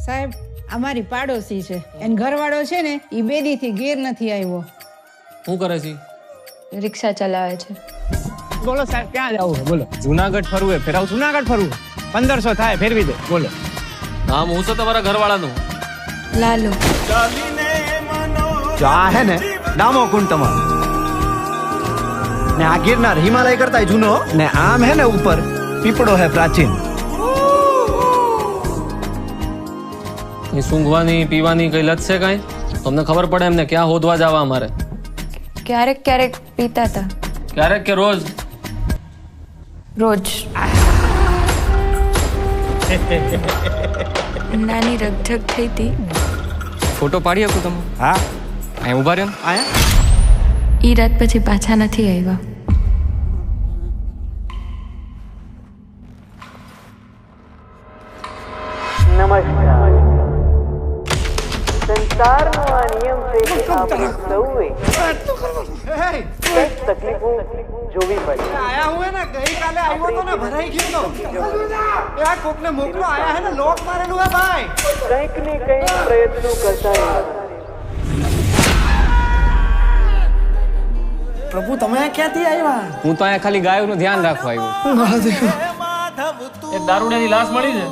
સાહેબ અમારી પાડોશી છે એન ઘરવાળો છે ને એ બેદીથી ઘેર નથી આવ્યો. શું કરે છે? રિક્ષા ચલાવે છે. બોલો સાહેબ ક્યાં જવું છે બોલો. જુનાગઢ ફરવું હે, ફેરાવ છું. જુનાગઢ ફરવું 1500 થાય ફેરવી દે બોલો. નામ હું છે તમારા ઘરવાળાનું? લાલુ. જો આ હે ને ડામો કુંડ તમારો ને આ ગિરનાર હિમાલય કરતા જૂનો ને આમ હે ને ઉપર પીપળો હે પ્રાચીન. કઈ સૂંઘવાની પીવાની કઈ લત છે કઈ? તમને ખબર પડે એમને ક્યાં હોદવા જવા અમારે? ક્યારેક ક્યારેક પીતા હતા. ક્યારેક કે રોજ? રોજ. નાની રગઝગ થઈ હતી. ફોટો પાડી શકું તમે? હા અહીં ઉભા રહ્યો. આયા ઈ રાત પછી પાછા નથી આવ્યા. નમસ્કાર. સંસારનો આ નિયમ છે કે આપણે સૌએ કંઈક તકલીફો જોવી પડે. આયા હું હે ને ગઈકાલે આવ્યો તો ને ભરાઈ ગયો તો એ આ કોકને મોકલો આયા હે ને લોક મારેલું હે ભાઈ. કંઈક ને કંઈક પ્રયત્નો કરતા રહેવા. પ્રભુ તમે ક્યાંથી આવ્યા? હું તો અહીંયા ખાલી ગાયોનું ધ્યાન રાખવા આવ્યો. એક દારૂડિયાની લાશ મળી છે,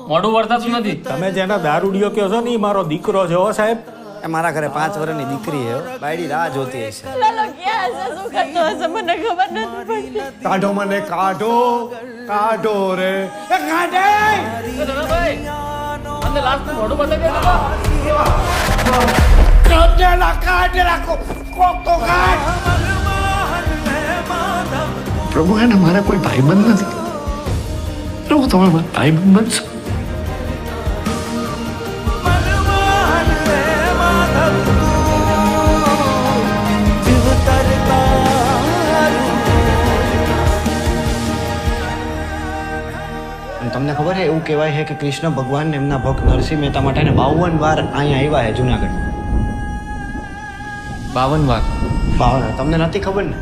મોઢું વળતાતું નથી. તમે જેના દારૂડિયો કહો છો ને ઈ મારો દીકરો છે હો સાહેબ. એ મારા ઘરે 5 વર્ષની દીકરી હે બાયડી રાહ જોતી હશે. કાઢો મને કાઢો કાઢો રે એ કાઢે. અંદર લાશનું મોઢું બતાવી દે. કાઢેલા કોક તો કાઢ. પ્રભુ એને મારા કોઈ ભાઈબંધ નથી. પ્રભુ તમે મારા ભાઈબંધ બનશો. તમને ખબર છે એવું કહેવાય છે કે કૃષ્ણ ભગવાન એમના ભક્ત નરસિંહ મહેતા માટે 52 વાર અહીંયા આવ્યા છે જુનાગઢ. 52 વાર? 52 તમને નથી ખબર ને?